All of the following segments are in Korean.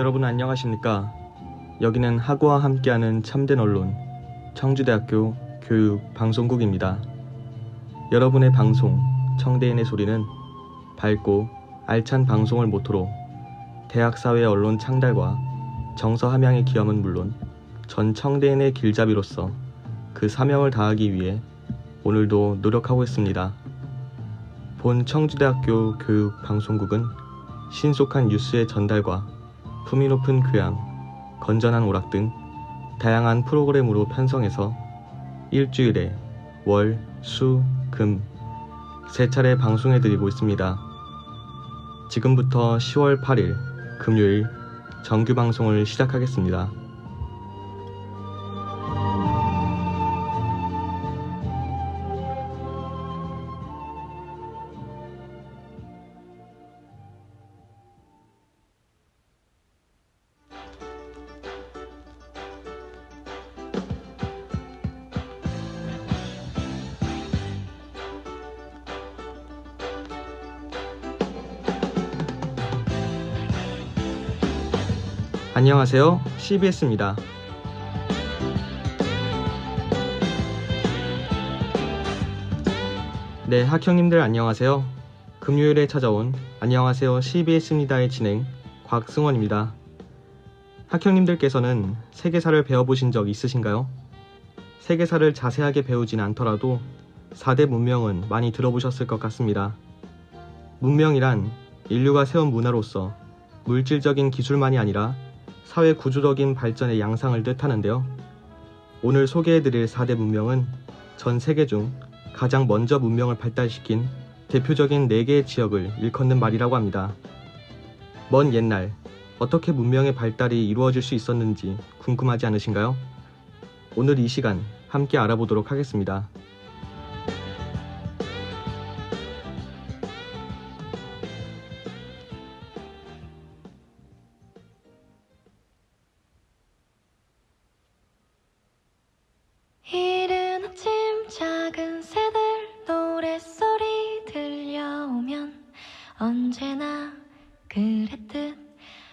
여러분 안녕하십니까? 여기는 학우와 함께하는 참된 언론 청주대학교 교육방송국입니다. 여러분의 방송 청대인의 소리는 밝고 알찬 방송을 모토로 대학사회 언론 창달과 정서 함양의 기염은 물론 전 청대인의 길잡이로서 그 사명을 다하기 위해 오늘도 노력하고 있습니다. 본 청주대학교 교육방송국은 신속한 뉴스의 전달과 품위 높은 교양, 건전한 오락 등 다양한 프로그램으로 편성해서 일주일에 월, 수, 금 세 차례 방송해드리고 있습니다. 지금부터 10월 8일 금요일 정규 방송을 시작하겠습니다. 안녕하세요. CBS입니다. 네, 학형님들 안녕하세요. 금요일에 찾아온 안녕하세요 CBS입니다의 진행 곽승원입니다. 학형님들께서는 세계사를 배워보신 적 있으신가요? 세계사를 자세하게 배우진 않더라도 4대 문명은 많이 들어보셨을 것 같습니다. 문명이란 인류가 세운 문화로서 물질적인 기술만이 아니라 사회 구조적인 발전의 양상을 뜻하는데요. 오늘 소개해드릴 4대 문명은 전 세계 중 가장 먼저 문명을 발달시킨 대표적인 4개의 지역을 일컫는 말이라고 합니다. 먼 옛날 어떻게 문명의 발달이 이루어질 수 있었는지 궁금하지 않으신가요? 오늘 이 시간 함께 알아보도록 하겠습니다. 이른 아침 작은 새들 노랫소리 들려오면 언제나 그랬듯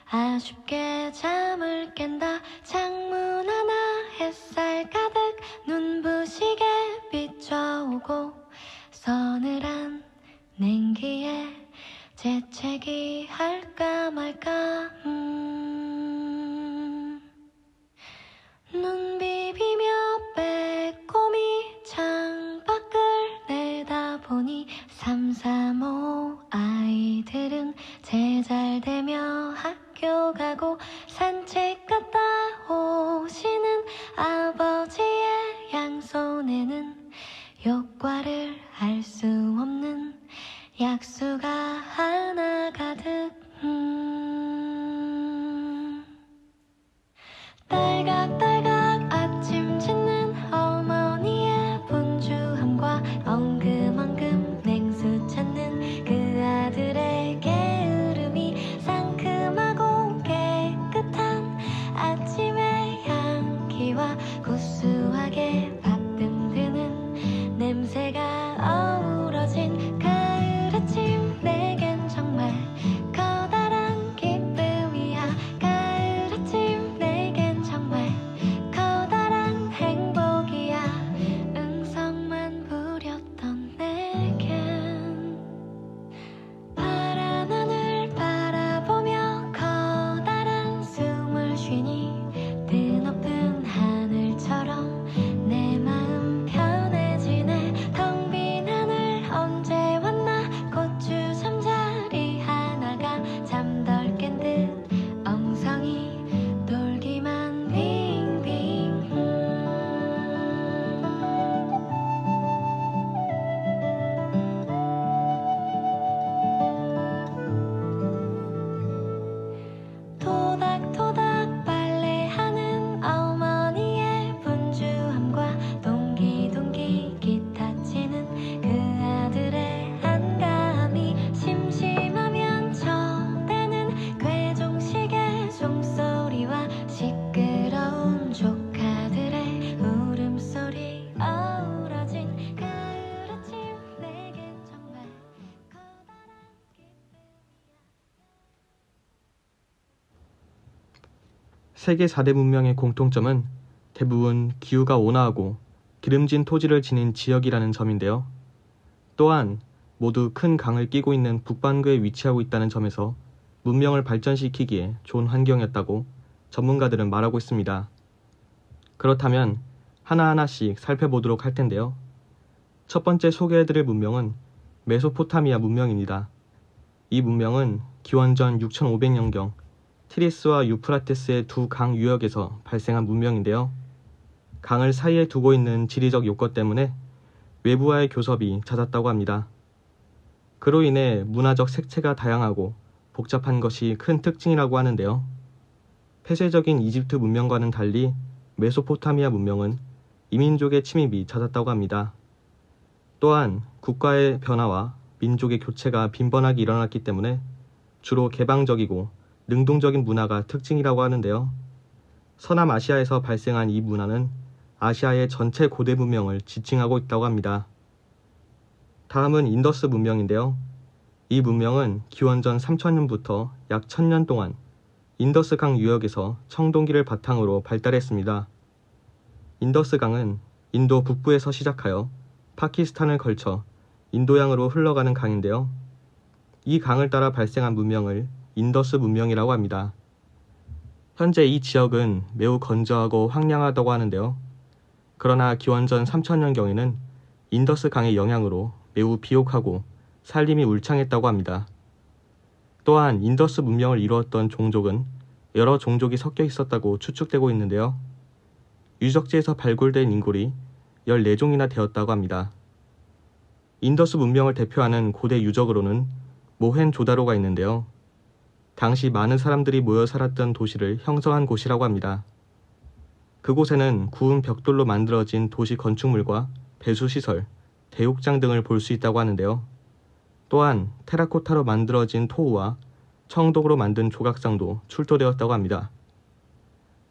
아쉽게 잠을 깬다. 창문 하나 햇살 가득 눈부시게 비춰오고 서늘한 냉기에 재채기 할까 말까 눈 비비며 빼꼼히 창밖을 내다보니 3, 3, 5 아이들은 제잘되며 학교 가고 산책 갔다 오시는 아버지의 양손에는 효과를 알 수 없는 약수가 하나 가득 딸각딸각 아침 짓는 어머니의 분주함과 엉금엉금 냉수 찾는 그 아들의 게으름이 상큼하고 깨끗한 아침의 향기와 구수하게 밥듬드는 냄새가 어우러진 가을 아침 세계 4대 문명의 공통점은 대부분 기후가 온화하고 기름진 토지를 지닌 지역이라는 점인데요. 또한 모두 큰 강을 끼고 있는 북반구에 위치하고 있다는 점에서 문명을 발전시키기에 좋은 환경이었다고 전문가들은 말하고 있습니다. 그렇다면 하나하나씩 살펴보도록 할 텐데요. 첫 번째 소개해드릴 문명은 메소포타미아 문명입니다. 이 문명은 기원전 6500년경 티리스와 유프라테스의 두 강 유역에서 발생한 문명인데요. 강을 사이에 두고 있는 지리적 요건 때문에 외부와의 교섭이 잦았다고 합니다. 그로 인해 문화적 색채가 다양하고 복잡한 것이 큰 특징이라고 하는데요. 폐쇄적인 이집트 문명과는 달리 메소포타미아 문명은 이민족의 침입이 잦았다고 합니다. 또한 국가의 변화와 민족의 교체가 빈번하게 일어났기 때문에 주로 개방적이고 능동적인 문화가 특징이라고 하는데요. 서남아시아에서 발생한 이 문화는 아시아의 전체 고대 문명을 지칭하고 있다고 합니다. 다음은 인더스 문명인데요. 이 문명은 기원전 3000년부터 약 1000년 동안 인더스 강 유역에서 청동기를 바탕으로 발달했습니다. 인더스 강은 인도 북부에서 시작하여 파키스탄을 걸쳐 인도양으로 흘러가는 강인데요. 이 강을 따라 발생한 문명을 인더스 문명이라고 합니다. 현재 이 지역은 매우 건조하고 황량하다고 하는데요. 그러나 기원전 3000년경에는 인더스 강의 영향으로 매우 비옥하고 살림이 울창했다고 합니다. 또한 인더스 문명을 이루었던 종족은 여러 종족이 섞여 있었다고 추측되고 있는데요. 유적지에서 발굴된 인골이 14종이나 되었다고 합니다. 인더스 문명을 대표하는 고대 유적으로는 모헨조다로가 있는데요. 당시 많은 사람들이 모여 살았던 도시를 형성한 곳이라고 합니다. 그곳에는 구운 벽돌로 만들어진 도시 건축물과 배수시설, 대욕장 등을 볼 수 있다고 하는데요. 또한 테라코타로 만들어진 토우와 청동으로 만든 조각상도 출토되었다고 합니다.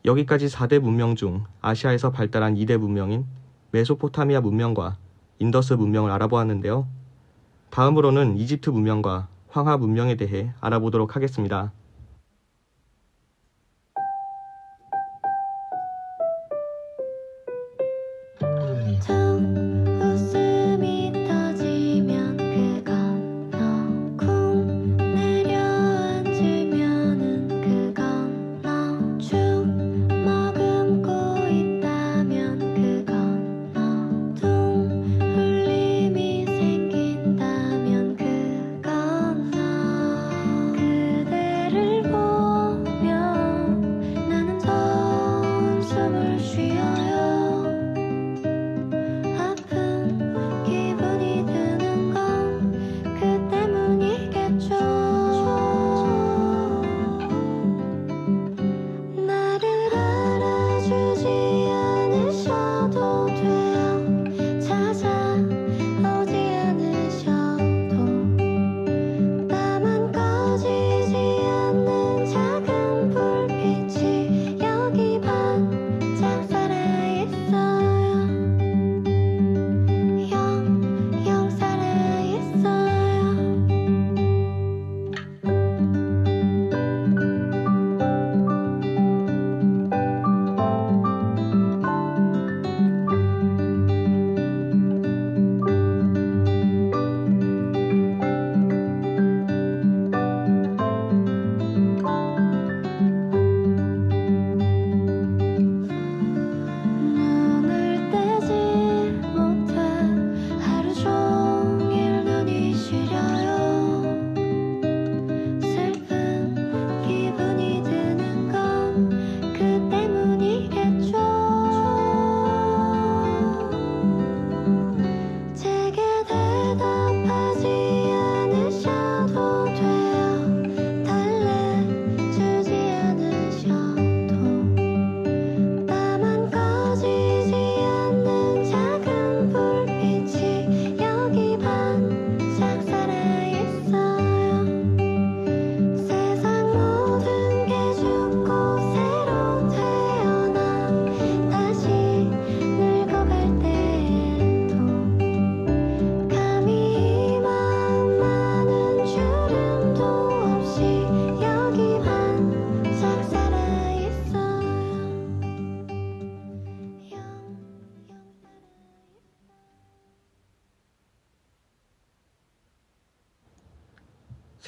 여기까지 4대 문명 중 아시아에서 발달한 2대 문명인 메소포타미아 문명과 인더스 문명을 알아보았는데요. 다음으로는 이집트 문명과 황하 문명에 대해 알아보도록 하겠습니다. 웃음이 터지면 그건 너 쿵 내려앉으면은 그건 너 축 머금고 있다면 그건 너 둥 울림이 생긴다면 그건 너 그대를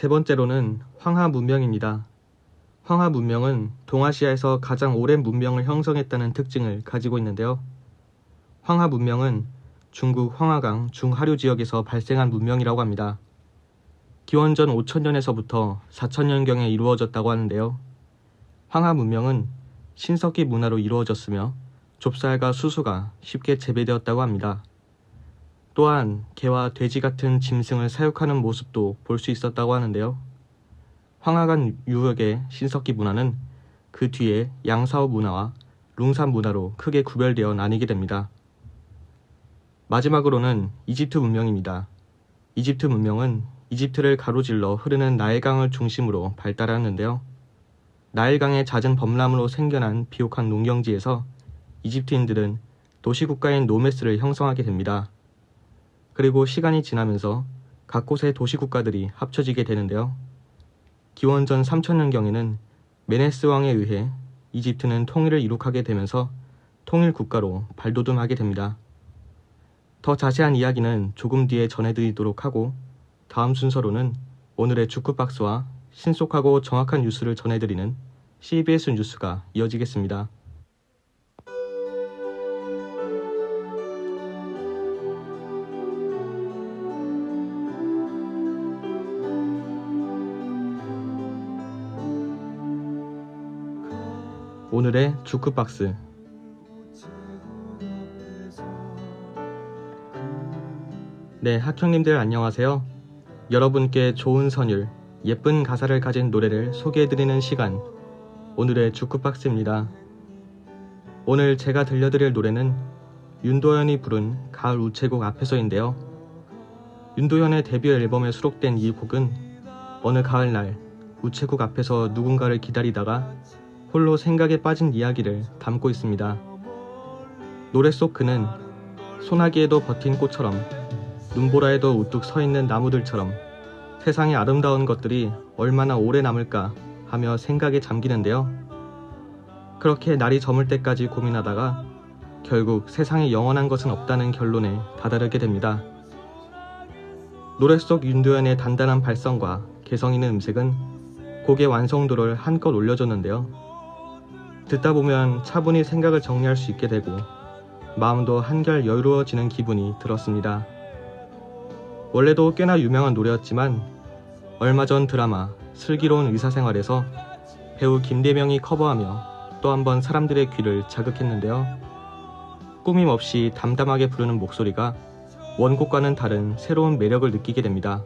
세 번째로는 황하 문명입니다. 황하 문명은 동아시아에서 가장 오랜 문명을 형성했다는 특징을 가지고 있는데요. 황하 문명은 중국 황하강 중하류 지역에서 발생한 문명이라고 합니다. 기원전 5000년에서부터 4000년경에 이루어졌다고 하는데요. 황하 문명은 신석기 문화로 이루어졌으며 좁쌀과 수수가 쉽게 재배되었다고 합니다. 또한 개와 돼지 같은 짐승을 사육하는 모습도 볼 수 있었다고 하는데요. 황하간 유역의 신석기 문화는 그 뒤에 양사오 문화와 룽산 문화로 크게 구별되어 나뉘게 됩니다. 마지막으로는 이집트 문명입니다. 이집트 문명은 이집트를 가로질러 흐르는 나일강을 중심으로 발달하는데요. 나일강의 잦은 범람으로 생겨난 비옥한 농경지에서 이집트인들은 도시국가인 노메스를 형성하게 됩니다. 그리고 시간이 지나면서 각 곳의 도시국가들이 합쳐지게 되는데요. 기원전 3000년경에는 메네스 왕에 의해 이집트는 통일을 이룩하게 되면서 통일국가로 발돋움하게 됩니다. 더 자세한 이야기는 조금 뒤에 전해드리도록 하고 다음 순서로는 오늘의 주크박스와 신속하고 정확한 뉴스를 전해드리는 CBS 뉴스가 이어지겠습니다. 오늘의 주크박스. 네, 학형님들 안녕하세요. 여러분께 좋은 선율, 예쁜 가사를 가진 노래를 소개해드리는 시간, 오늘의 주크박스입니다. 오늘 제가 들려드릴 노래는 윤도현이 부른 가을 우체국 앞에서인데요. 윤도현의 데뷔 앨범에 수록된 이 곡은 어느 가을날 우체국 앞에서 누군가를 기다리다가 홀로 생각에 빠진 이야기를 담고 있습니다. 노래 속 그는 소나기에도 버틴 꽃처럼 눈보라에도 우뚝 서있는 나무들처럼 세상의 아름다운 것들이 얼마나 오래 남을까 하며 생각에 잠기는데요. 그렇게 날이 저물 때까지 고민하다가 결국 세상에 영원한 것은 없다는 결론에 다다르게 됩니다. 노래 속 윤도현의 단단한 발성과 개성 있는 음색은 곡의 완성도를 한껏 올려줬는데요. 듣다 보면 차분히 생각을 정리할 수 있게 되고 마음도 한결 여유로워지는 기분이 들었습니다. 원래도 꽤나 유명한 노래였지만 얼마 전 드라마 슬기로운 의사생활에서 배우 김대명이 커버하며 또 한 번 사람들의 귀를 자극했는데요. 꾸밈 없이 담담하게 부르는 목소리가 원곡과는 다른 새로운 매력을 느끼게 됩니다.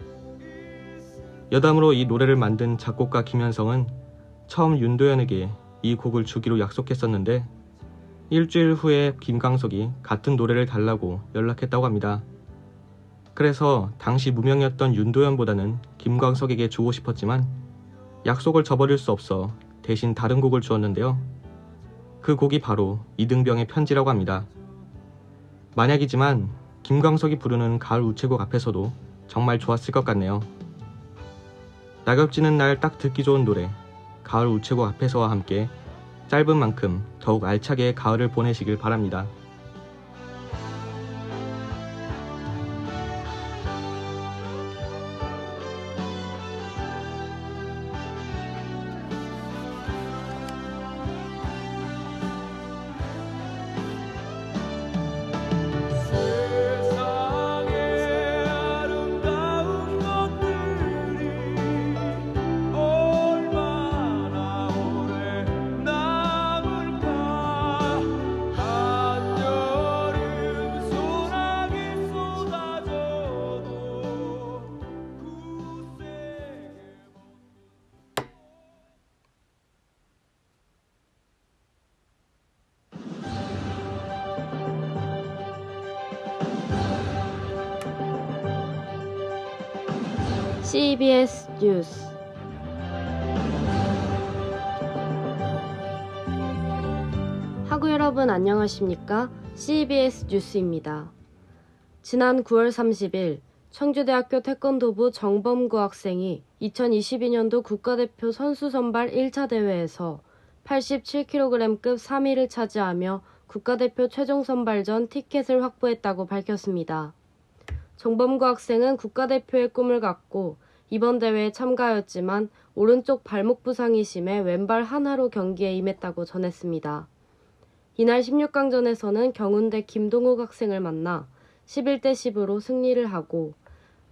여담으로 이 노래를 만든 작곡가 김현성은 처음 윤도현에게 이 곡을 주기로 약속했었는데 일주일 후에 김광석이 같은 노래를 달라고 연락했다고 합니다. 그래서 당시 무명이었던 윤도현보다는 김광석에게 주고 싶었지만 약속을 저버릴 수 없어 대신 다른 곡을 주었는데요. 그 곡이 바로 이등병의 편지라고 합니다. 만약이지만 김광석이 부르는 가을 우체국 앞에서도 정말 좋았을 것 같네요. 낙엽지는 날 딱 듣기 좋은 노래 가을 우체국 앞에서와 함께 짧은 만큼 더욱 알차게 가을을 보내시길 바랍니다. CBS 뉴스. 학우 여러분 안녕하십니까? CBS 뉴스입니다. 지난 9월 30일 청주대학교 태권도부 정범구 학생이 2022년도 국가대표 선수 선발 1차 대회에서 87kg급 3위를 차지하며 국가대표 최종 선발전 티켓을 확보했다고 밝혔습니다. 정범구 학생은 국가대표의 꿈을 갖고 이번 대회에 참가하였지만 오른쪽 발목 부상이 심해 왼발 하나로 경기에 임했다고 전했습니다. 이날 16강전에서는 경운대 김동욱 학생을 만나 11대 10으로 승리를 하고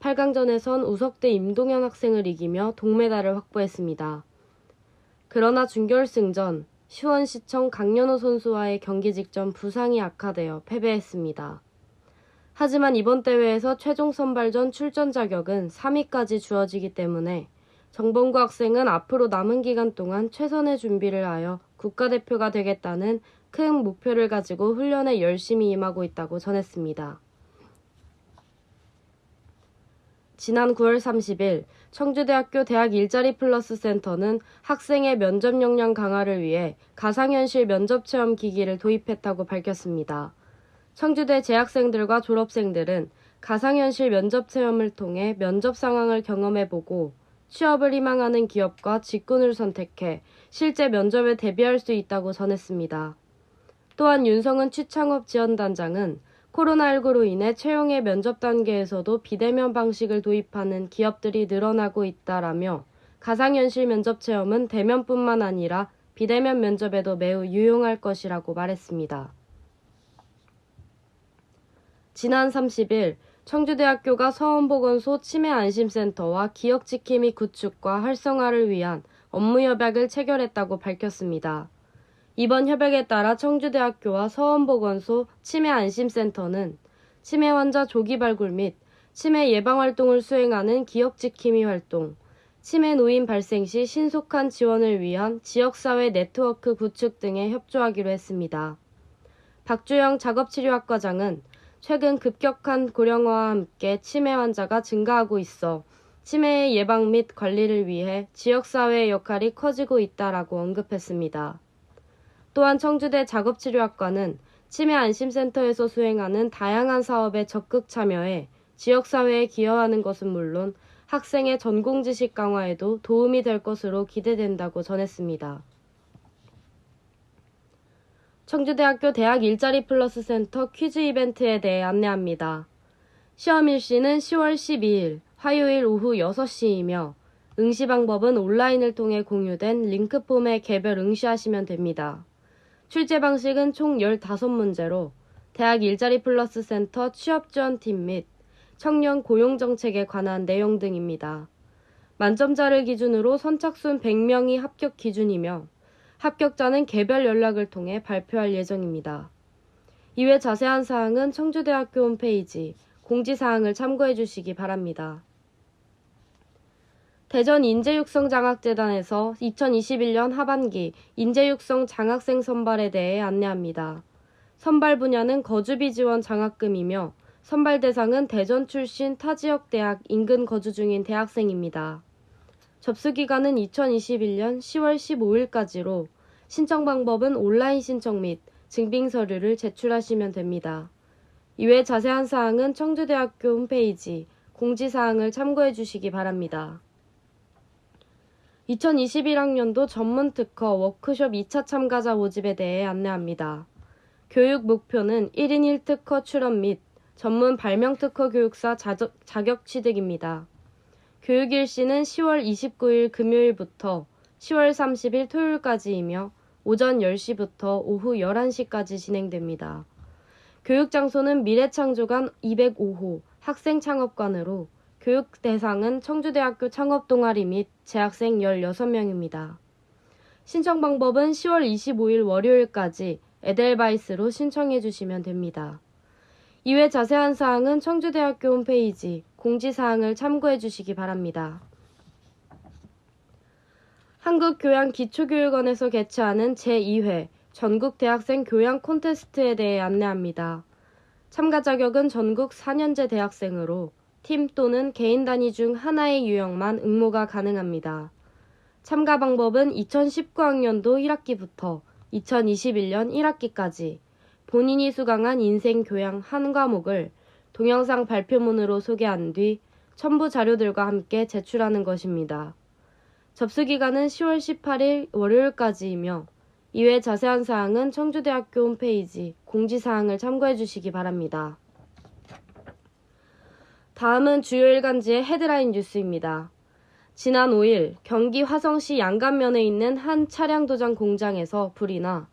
8강전에선 우석대 임동현 학생을 이기며 동메달을 확보했습니다. 그러나 준결승전 시원시청 강연호 선수와의 경기 직전 부상이 악화되어 패배했습니다. 하지만 이번 대회에서 최종 선발전 출전 자격은 3위까지 주어지기 때문에 정범구 학생은 앞으로 남은 기간 동안 최선의 준비를 하여 국가대표가 되겠다는 큰 목표를 가지고 훈련에 열심히 임하고 있다고 전했습니다. 지난 9월 30일 청주대학교 대학 일자리 플러스 센터는 학생의 면접 역량 강화를 위해 가상현실 면접체험 기기를 도입했다고 밝혔습니다. 청주대 재학생들과 졸업생들은 가상현실 면접체험을 통해 면접 상황을 경험해보고 취업을 희망하는 기업과 직군을 선택해 실제 면접에 대비할 수 있다고 전했습니다. 또한 윤성은 취창업 지원단장은 코로나19로 인해 채용의 면접 단계에서도 비대면 방식을 도입하는 기업들이 늘어나고 있다라며 가상현실 면접 체험은 대면뿐만 아니라 비대면 면접에도 매우 유용할 것이라고 말했습니다. 지난 30일 청주대학교가 서원보건소 치매안심센터와 기억지킴이 구축과 활성화를 위한 업무협약을 체결했다고 밝혔습니다. 이번 협약에 따라 청주대학교와 서원보건소 치매안심센터는 치매 환자 조기 발굴 및 치매 예방 활동을 수행하는 기억지킴이 활동, 치매 노인 발생 시 신속한 지원을 위한 지역사회 네트워크 구축 등에 협조하기로 했습니다. 박주영 작업치료학과장은 최근 급격한 고령화와 함께 치매 환자가 증가하고 있어 치매의 예방 및 관리를 위해 지역사회의 역할이 커지고 있다라고 언급했습니다. 또한 청주대 작업치료학과는 치매안심센터에서 수행하는 다양한 사업에 적극 참여해 지역사회에 기여하는 것은 물론 학생의 전공지식 강화에도 도움이 될 것으로 기대된다고 전했습니다. 청주대학교 대학 일자리 플러스 센터 퀴즈 이벤트에 대해 안내합니다. 시험 일시는 10월 12일 화요일 오후 6시이며 응시 방법은 온라인을 통해 공유된 링크폼에 개별 응시하시면 됩니다. 출제 방식은 총 15문제로 대학 일자리 플러스 센터 취업지원팀 및 청년 고용정책에 관한 내용 등입니다. 만점자를 기준으로 선착순 100명이 합격 기준이며 합격자는 개별 연락을 통해 발표할 예정입니다. 이외 자세한 사항은 청주대학교 홈페이지 공지사항을 참고해 주시기 바랍니다. 대전 인재육성장학재단에서 2021년 하반기 인재육성 장학생 선발에 대해 안내합니다. 선발 분야는 거주비 지원 장학금이며 선발 대상은 대전 출신 타 지역 대학 인근 거주 중인 대학생입니다. 접수 기간은 2021년 10월 15일까지로 신청 방법은 온라인 신청 및 증빙 서류를 제출하시면 됩니다. 이외 자세한 사항은 청주대학교 홈페이지 공지사항을 참고해 주시기 바랍니다. 2021학년도 전문특허 워크숍 2차 참가자 모집에 대해 안내합니다. 교육 목표는 1인 1특허 출원 및 전문 발명특허 교육사 자격 취득입니다. 교육 일시는 10월 29일 금요일부터 10월 30일 토요일까지이며 오전 10시부터 오후 11시까지 진행됩니다. 교육 장소는 미래창조관 205호 학생창업관으로 교육 대상은 청주대학교 창업동아리 및 재학생 16명입니다. 신청 방법은 10월 25일 월요일까지 에델바이스로 신청해 주시면 됩니다. 이외 자세한 사항은 청주대학교 홈페이지 공지사항을 참고해 주시기 바랍니다. 한국교양기초교육원에서 개최하는 제2회 전국대학생 교양 콘테스트에 대해 안내합니다. 참가 자격은 전국 4년제 대학생으로 팀 또는 개인 단위 중 하나의 유형만 응모가 가능합니다. 참가 방법은 2019학년도 1학기부터 2021년 1학기까지 본인이 수강한 인생 교양 한 과목을 동영상 발표문으로 소개한 뒤 첨부 자료들과 함께 제출하는 것입니다. 접수 기간은 10월 18일 월요일까지이며 이외 자세한 사항은 청주대학교 홈페이지 공지사항을 참고해 주시기 바랍니다. 다음은 주요 일간지의 헤드라인 뉴스입니다. 지난 5일 경기 화성시 양간면에 있는 한 차량 도장 공장에서 불이 나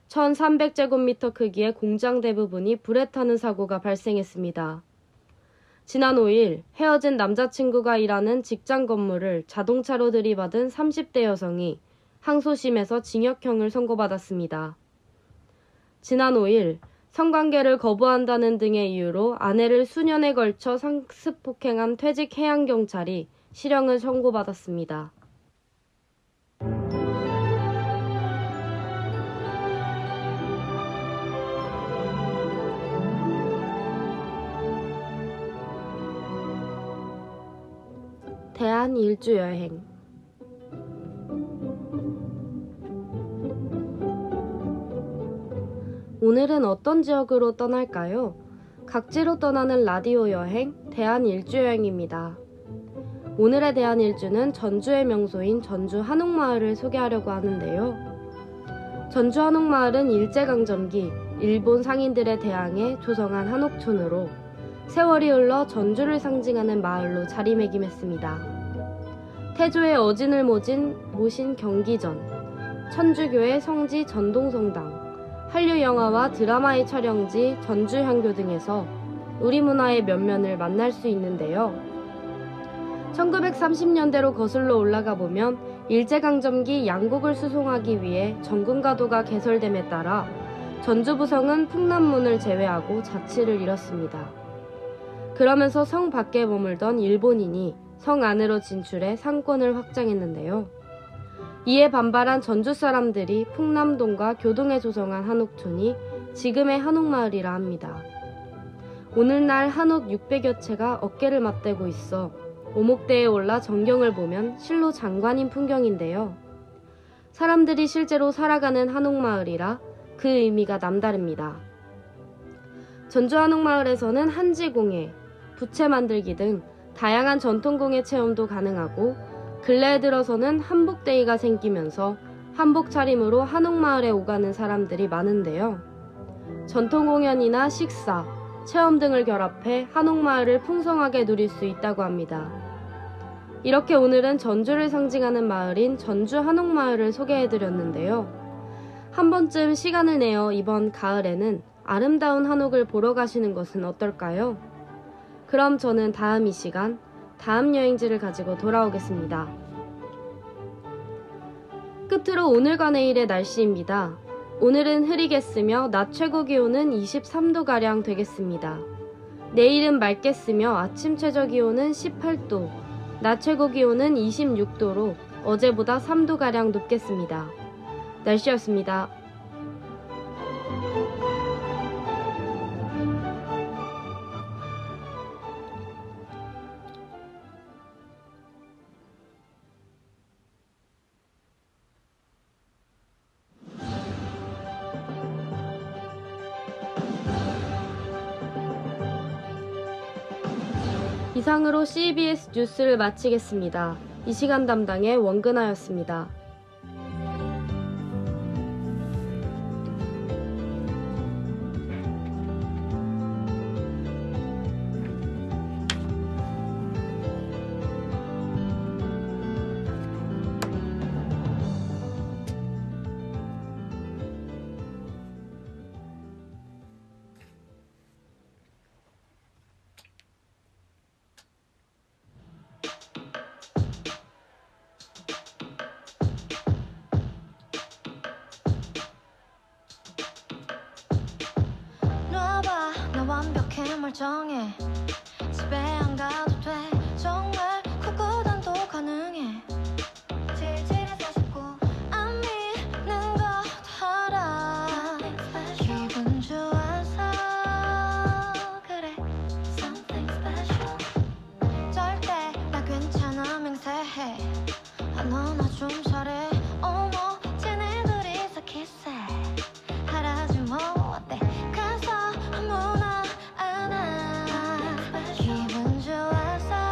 1,300제곱미터 크기의 공장 대부분이 불에 타는 사고가 발생했습니다. 지난 5일 헤어진 남자친구가 일하는 직장 건물을 자동차로 들이받은 30대 여성이 항소심에서 징역형을 선고받았습니다. 지난 5일 성관계를 거부한다는 등의 이유로 아내를 수년에 걸쳐 상습폭행한 퇴직 해양경찰이 실형을 선고받았습니다. 대한 일주 여행. 오늘은 어떤 지역으로 떠날까요? 각지로 떠나는 라디오 여행, 대한 일주 여행입니다. 오늘의 대한 일주는 전주의 명소인 전주 한옥마을을 소개하려고 하는데요. 전주 한옥마을은 일제강점기 일본 상인들에 대항해 조성한 한옥촌으로 세월이 흘러 전주를 상징하는 마을로 자리매김했습니다. 태조의 어진을 모신 경기전, 천주교의 성지 전동성당, 한류 영화와 드라마의 촬영지 전주향교 등에서 우리 문화의 면면을 만날 수 있는데요. 1930년대로 거슬러 올라가 보면 일제강점기 양국을 수송하기 위해 전군가도가 개설됨에 따라 전주부성은 풍남문을 제외하고 자치를 잃었습니다. 그러면서 성 밖에 머물던 일본인이 성 안으로 진출해 상권을 확장했는데요. 이에 반발한 전주 사람들이 풍남동과 교동에 조성한 한옥촌이 지금의 한옥마을이라 합니다. 오늘날 한옥 600여 채가 어깨를 맞대고 있어 오목대에 올라 전경을 보면 실로 장관인 풍경인데요. 사람들이 실제로 살아가는 한옥마을이라 그 의미가 남다릅니다. 전주 한옥마을에서는 한지공예, 부채 만들기 등 다양한 전통공예 체험도 가능하고 근래에 들어서는 한복데이가 생기면서 한복 차림으로 한옥마을에 오가는 사람들이 많은데요. 전통공연이나 식사, 체험 등을 결합해 한옥마을을 풍성하게 누릴 수 있다고 합니다. 이렇게 오늘은 전주를 상징하는 마을인 전주 한옥마을을 소개해드렸는데요. 한 번쯤 시간을 내어 이번 가을에는 아름다운 한옥을 보러 가시는 것은 어떨까요? 그럼 저는 다음 이 시간 다음 여행지를 가지고 돌아오겠습니다. 끝으로 오늘과 내일의 날씨입니다. 오늘은 흐리겠으며 낮 최고 기온은 23도가량 되겠습니다. 내일은 맑겠으며 아침 최저 기온은 18도, 낮 최고 기온은 26도로 어제보다 3도가량 높겠습니다. 날씨였습니다. 이상으로 CBS 뉴스를 마치겠습니다. 이 시간 담당의 원근아였습니다. 놔봐 나 완벽해 멀쩡해 집에 안 가도 돼 정말 구구단도 가능해 질질의 49 안 믿는 거 알아 기분 좋아서 그래 Something special 절대 나 괜찮아 맹세해 너나 좀 잘해 어머 쟤네들이 키스해 하라지 뭐 어때 가서 아무나 안아 기분 좋아서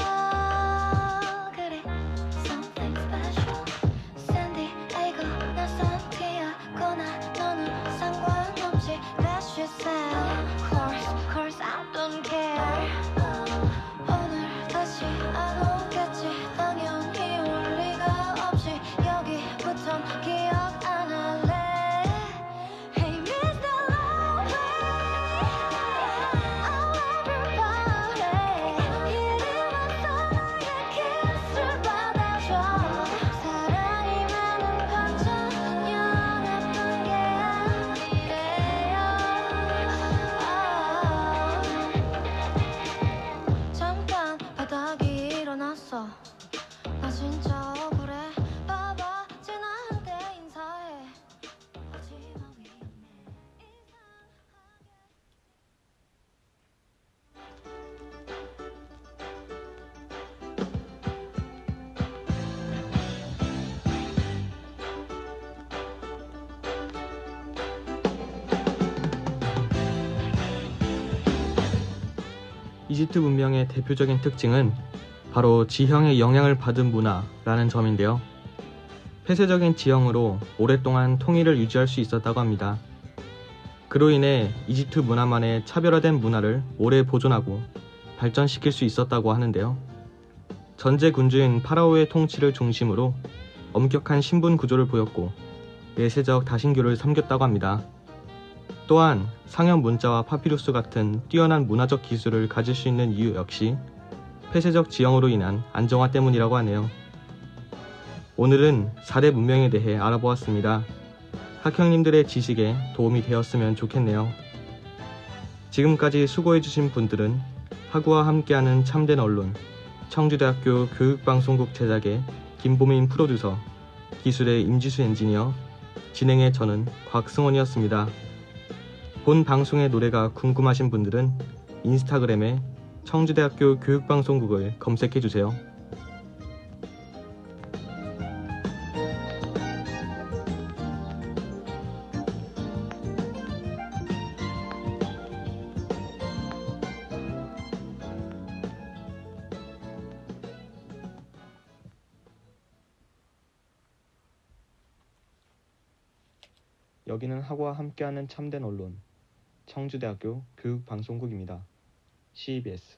진짜 억울해 봐봐 지나한테 인사해 하지마 위험해 이집트 문명의 대표적인 특징은 바로 지형의 영향을 받은 문화라는 점인데요. 폐쇄적인 지형으로 오랫동안 통일을 유지할 수 있었다고 합니다. 그로 인해 이집트 문화만의 차별화된 문화를 오래 보존하고 발전시킬 수 있었다고 하는데요. 전제 군주인 파라오의 통치를 중심으로 엄격한 신분 구조를 보였고 내세적 다신교를 섬겼다고 합니다. 또한 상형 문자와 파피루스 같은 뛰어난 문화적 기술을 가질 수 있는 이유 역시 폐쇄적 지형으로 인한 안정화 때문이라고 하네요. 오늘은 4대 문명에 대해 알아보았습니다. 학형님들의 지식에 도움이 되었으면 좋겠네요. 지금까지 수고해주신 분들은 하구와 함께하는 참된 언론, 청주대학교 교육방송국 제작의 김보민 프로듀서, 기술의 임지수 엔지니어, 진행의 저는 곽승원이었습니다. 본 방송의 노래가 궁금하신 분들은 인스타그램에 청주대학교 교육방송국을 검색해주세요. 여기는 하구와 함께하는 참된 언론, 청주대학교 교육방송국입니다. CBS